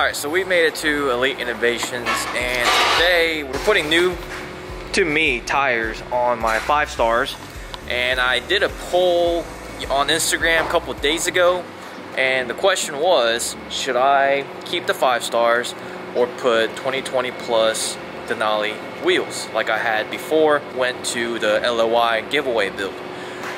Alright, so we made it to Elite Innovations, and today we're putting new, to me, tires on my 5 stars. And I did a poll on Instagram a couple of days ago, and the question was, should I keep the 5 stars or put 2020 plus Denali wheels like I had before? Went to the LOI giveaway build.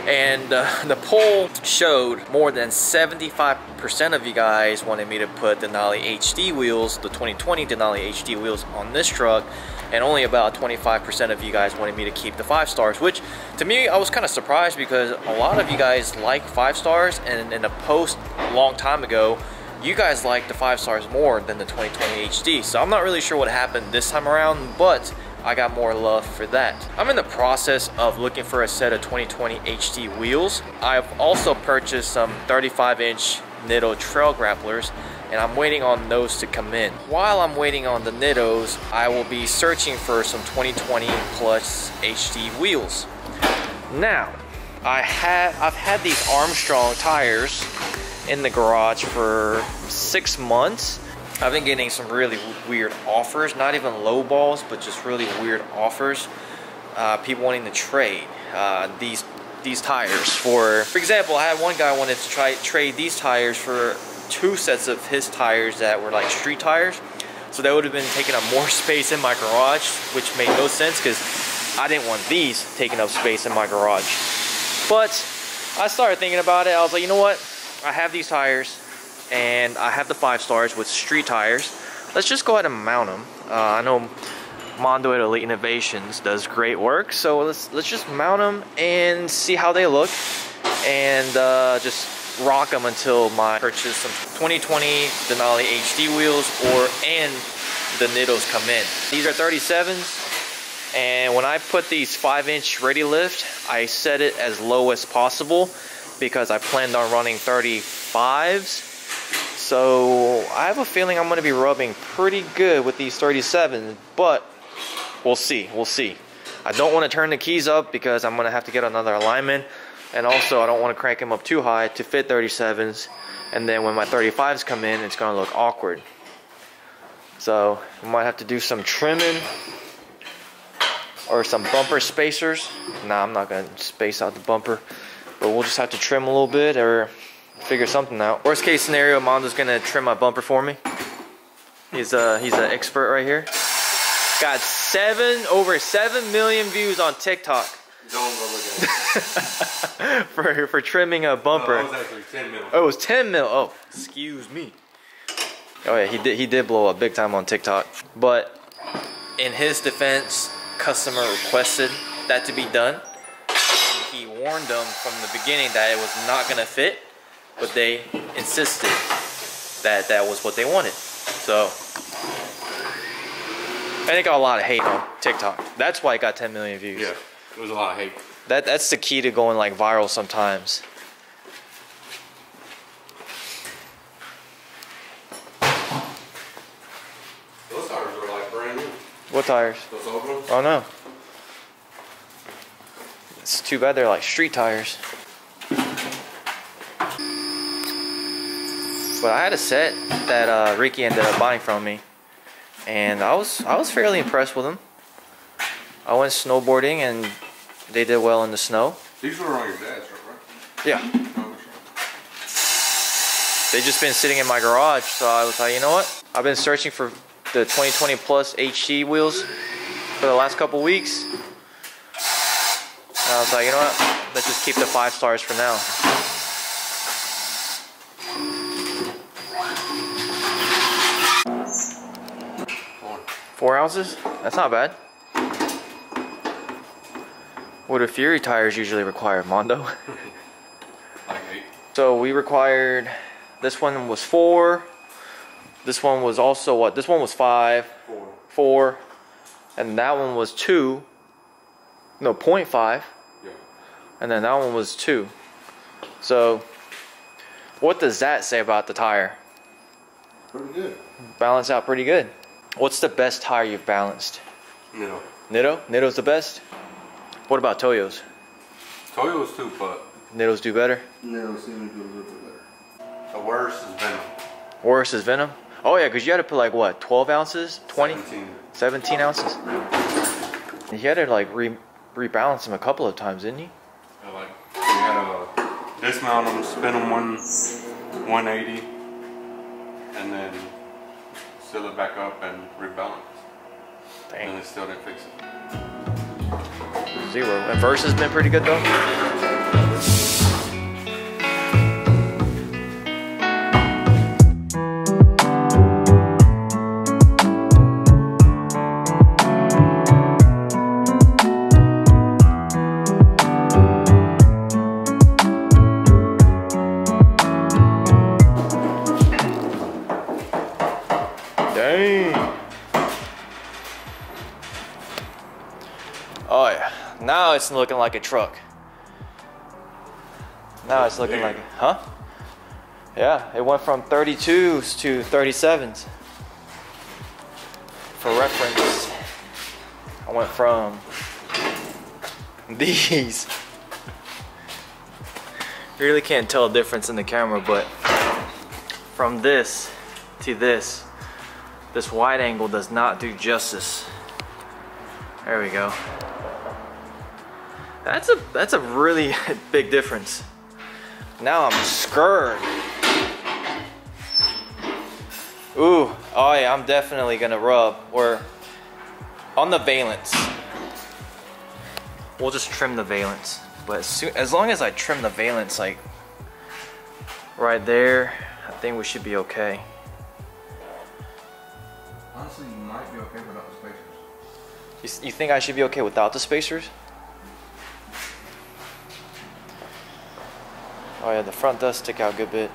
And the poll showed more than 75% of you guys wanted me to put Denali HD wheels, the 2020 Denali HD wheels on this truck, and only about 25% of you guys wanted me to keep the 5 stars, which to me, I was kind of surprised because a lot of you guys like 5 stars, and in a post a long time ago, you guys like the 5 stars more than the 2020 HD. So I'm not really sure what happened this time around, but I got more love for that. I'm in the process of looking for a set of 2020 HD wheels. I've also purchased some 35-inch Nitto trail grapplers, and I'm waiting on those to come in. While I'm waiting on the Nittos, I will be searching for some 2020 plus HD wheels. Now, I've had these Armstrong tires in the garage for 6 months. I've been getting some really weird offers, not even low balls, but just really weird offers. People wanting to trade these tires for example, I had one guy wanted to trade these tires for 2 sets of his tires that were like street tires. So that would have been taking up more space in my garage, which made no sense because I didn't want these taking up space in my garage. But I started thinking about it. I was like, you know what? I have these tires, and I have the 5 stars with street tires. Let's just go ahead and mount them. I know Mondo at Elite Innovations does great work, so let's just mount them and see how they look, and just rock them until I purchase some 2020 Denali HD wheels and the Nittos come in. These are 37s, and when I put these 5-inch ready lift, I set it as low as possible because I planned on running 35s. So I have a feeling I'm going to be rubbing pretty good with these 37s, but we'll see. I don't want to turn the keys up because I'm going to have to get another alignment, and also I don't want to crank them up too high to fit 37s, and then when my 35s come in, it's going to look awkward. So I might have to do some trimming or some bumper spacers. Nah, I'm not going to space out the bumper, but we'll just have to trim a little bit or figure something out. Worst case scenario, Mondo's gonna trim my bumper for me. He's an expert right here. Got over 7 million views on TikTok. Don't go look at it. for trimming a bumper. No, it was actually 10 mil. Oh, it was 10 mil. Oh, excuse me. Oh yeah, he did blow up big time on TikTok. But in his defense, customer requested that to be done. And he warned them from the beginning that it was not gonna fit, but they insisted that that was what they wanted. So I think got a lot of hate on TikTok. That's why it got 10 million views. Yeah, it was a lot of hate. That's the key to going like viral sometimes. Those tires are like brand new. What tires? Those old ones? Oh no. It's too bad they're like street tires. But I had a set that Ricky ended up buying from me, and I was fairly impressed with them. I went snowboarding and they did well in the snow. These were on your dad's truck, right? Yeah. They just been sitting in my garage, so I was like, you know what? I've been searching for the 2020 plus HD wheels for the last couple weeks. And I was like, you know what? Let's just keep the 5 stars for now. 4 ounces? That's not bad. What do Fury tires usually require, Mondo? Like 8. So we required, this one was 4. This one was also what? This one was 5. 4. And that one was 2. No, 0.5. Yeah. And then that one was 2. So, what does that say about the tire? Pretty good. Balance out pretty good. What's the best tire you've balanced? Nitto. Nitto? Nitto's the best? What about Toyo's? Toyo's too, but Nitto's do better? Nitto seems to do a little bit better. The worst is Venom. Worse is Venom? Oh yeah, because you had to put like what, 12 ounces? 20? 17 ounces? You had to like rebalance them a couple of times, didn't you? Yeah, like we had to dismount them, spin them 180, and then seal it back up and rebalance. Dang. And it still didn't fix it. 0. And Verse has been pretty good though? Dang. Oh yeah. Now it's looking like a truck. Now it's looking like, huh? Yeah, it went from 32s to 37s. For reference, I went from these. You really can't tell a difference in the camera, but from this to this wide angle does not do justice. There we go. That's a really big difference. Now I'm scared. Ooh, oh yeah, I'm definitely gonna rub or on the valence. We'll just trim the valence, but as long as I trim the valence like right there, I think we should be okay. Honestly, you might be okay without the spacers. You think I should be okay without the spacers? Oh yeah, the front does stick out a good bit.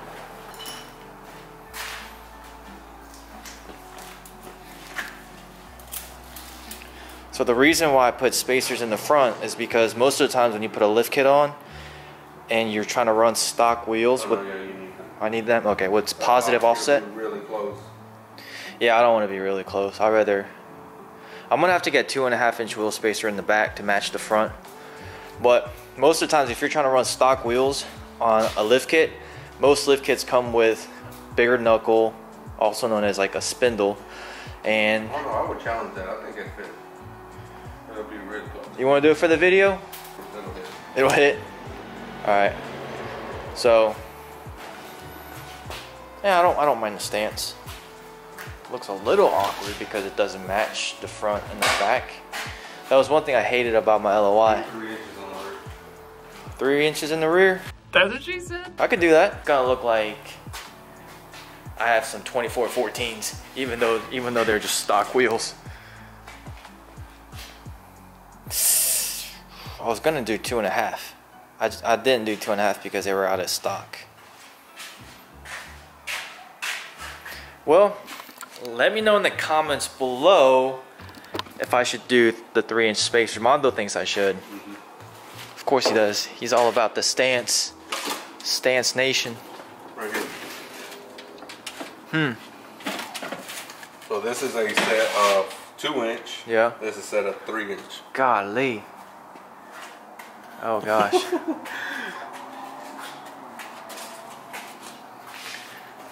So the reason why I put spacers in the front is because most of the times when you put a lift kit on and you're trying to run stock wheels with, yeah, you need them. I need them. Okay, what's positive offset? Really close. Yeah, I don't want to be really close. I'm gonna have to get 2.5-inch wheel spacer in the back to match the front. But most of the times, if you're trying to run stock wheels on a lift kit, most lift kits come with bigger knuckle, also known as like a spindle. And I don't know, I would challenge that. I think it fit. It'll be really close. you want to do it for the video? It'll hit. It'll hit. All right. So yeah, I don't mind the stance. Looks a little awkward because it doesn't match the front and the back. That was one thing I hated about my LOI. 3 inches on the rear. 3 inches in the rear? That's what she said. I could do that. It's gonna look like I have some 2414s, even though they're just stock wheels. I was gonna do 2.5. I didn't do 2.5 because they were out of stock. Well, let me know in the comments below if I should do the 3-inch spacer. Mondo thinks I should. Of course he does. He's all about the stance nation. Right here. So this is a set of 2-inch. Yeah. This is a set of 3-inch. Golly. Oh gosh.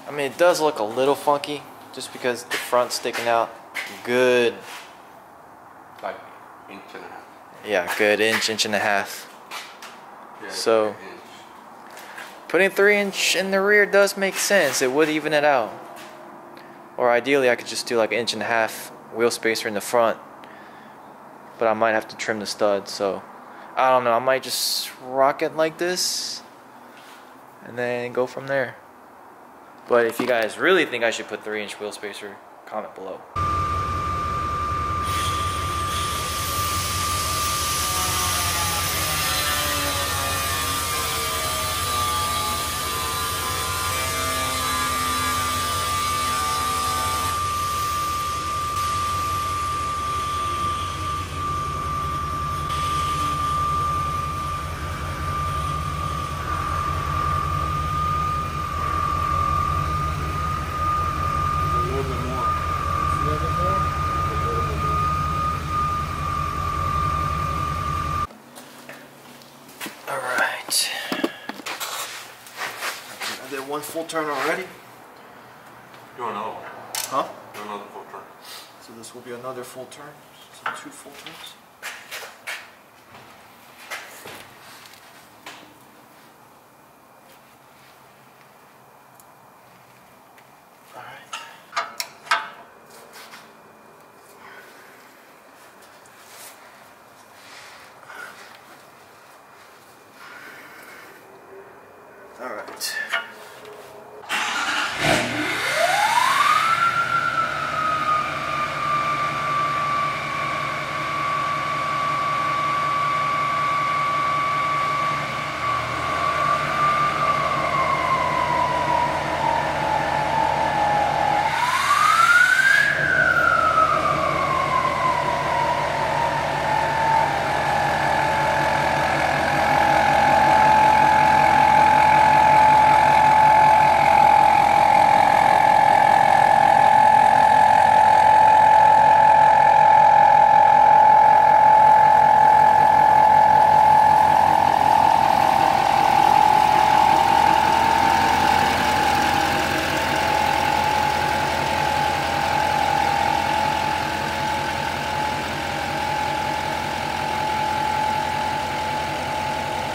I mean, it does look a little funky just because the front's sticking out. Good. Like 1.5 inches. Yeah, good inch and a half. Yeah, So, 1 inch. putting 3-inch in the rear does make sense. It would even it out. Or ideally, I could just do like 1.5 inch wheel spacer in the front. But I might have to trim the stud, so I don't know. I might just rock it like this and then go from there. But if you guys really think I should put 3-inch wheel spacer, comment below. full turn already. Do another one. Huh? Do another full turn. So this will be another full turn. So 2 full turns. All right.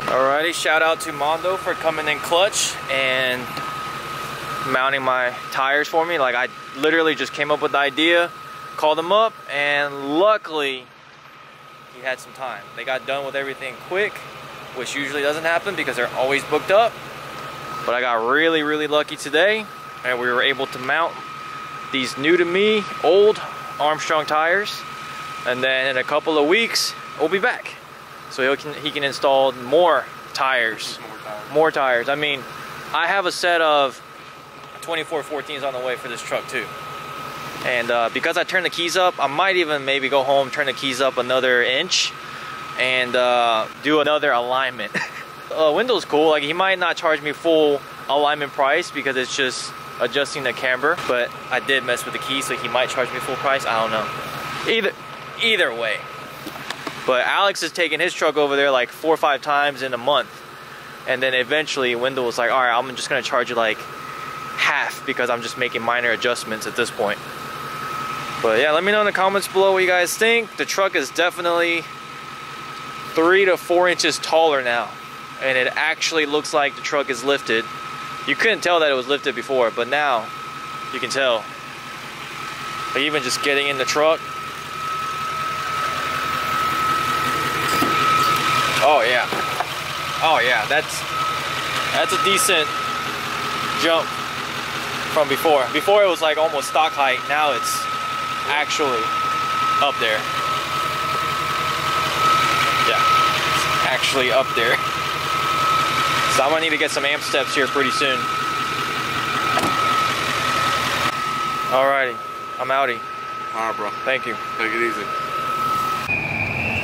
Alrighty, shout out to Mondo for coming in clutch and mounting my tires for me. Like, I literally just came up with the idea, called him up, and luckily he had some time. They got done with everything quick, which usually doesn't happen because they're always booked up. But I got really, really lucky today, and we were able to mount these new to me, old Armstrong tires. And then in a couple of weeks, we'll be back. So he can install more tires. More tires. I mean, I have a set of 2414s on the way for this truck too. And because I turned the keys up, I might even maybe go home, turn the keys up another inch, and do another alignment. Window's cool. Like, he might not charge me full alignment price because it's just adjusting the camber, but I did mess with the key, so he might charge me full price. I don't know. Either way. But Alex is taking his truck over there like 4 or 5 times in a month. And then eventually Wendell was like, all right, I'm just gonna charge you like half because I'm just making minor adjustments at this point. But yeah, let me know in the comments below what you guys think. The truck is definitely 3 to 4 inches taller now. And it actually looks like the truck is lifted. You couldn't tell that it was lifted before, but now you can tell. Like, even just getting in the truck. Oh yeah. Oh yeah, that's a decent jump from before. Before it was like almost stock height. Now it's actually up there. Yeah, it's actually up there. So I'm gonna need to get some amp steps here pretty soon. Alrighty, I'm outie. Alright, bro. Thank you. Take it easy.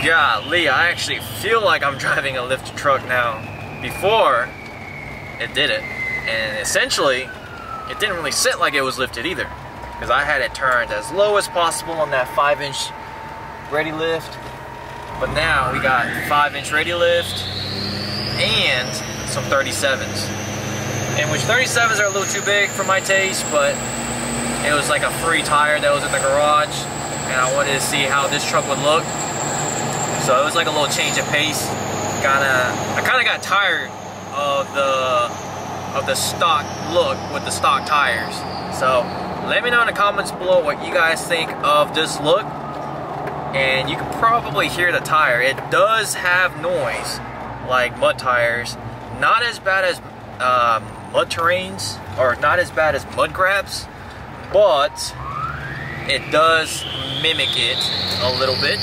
Golly, I actually feel like I'm driving a lifted truck now. Before, it didn't. And essentially, it didn't really sit like it was lifted either. Because I had it turned as low as possible on that 5-inch ready lift. But now we got 5-inch ready lift and some 37s. And which 37s are a little too big for my taste, but it was like a free tire that was in the garage. And I wanted to see how this truck would look. So it was like a little change of pace. I kind of got tired of the stock look with the stock tires. So let me know in the comments below what you guys think of this look. And you can probably hear the tire. It does have noise like mud tires. Not as bad as mud terrains, or not as bad as mud grabs, but it does mimic it a little bit.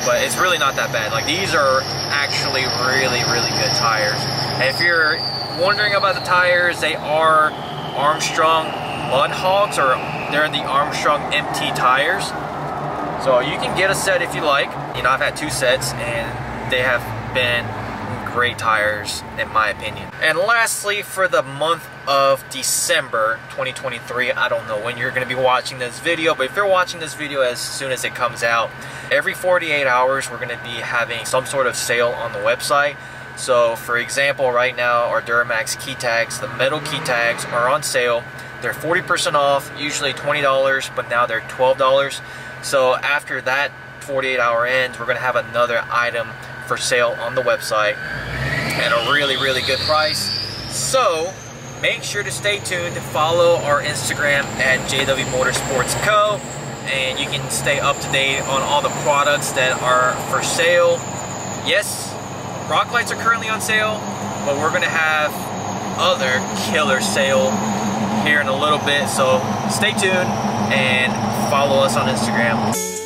But it's really not that bad. Like, these are actually really, really good tires. And if you're wondering about the tires, they are Armstrong Mud Hogs, or they're the Armstrong MT tires. So you can get a set if you like. You know, I've had 2 sets and they have been great tires in my opinion. And lastly, for the month of December 2023, I don't know when you're going to be watching this video, but if you're watching this video as soon as it comes out, every 48 hours we're going to be having some sort of sale on the website. So for example, right now our Duramax key tags, the metal key tags are on sale. They're 40% off, usually $20, but now they're $12. So after that 48-hour ends, we're gonna have another item for sale on the website at a really, really good price. So make sure to stay tuned to follow our Instagram at JW Motorsports Co. And you can stay up to date on all the products that are for sale. Yes, rock lights are currently on sale, but we're gonna have other killer sale here in a little bit. So stay tuned and follow us on Instagram.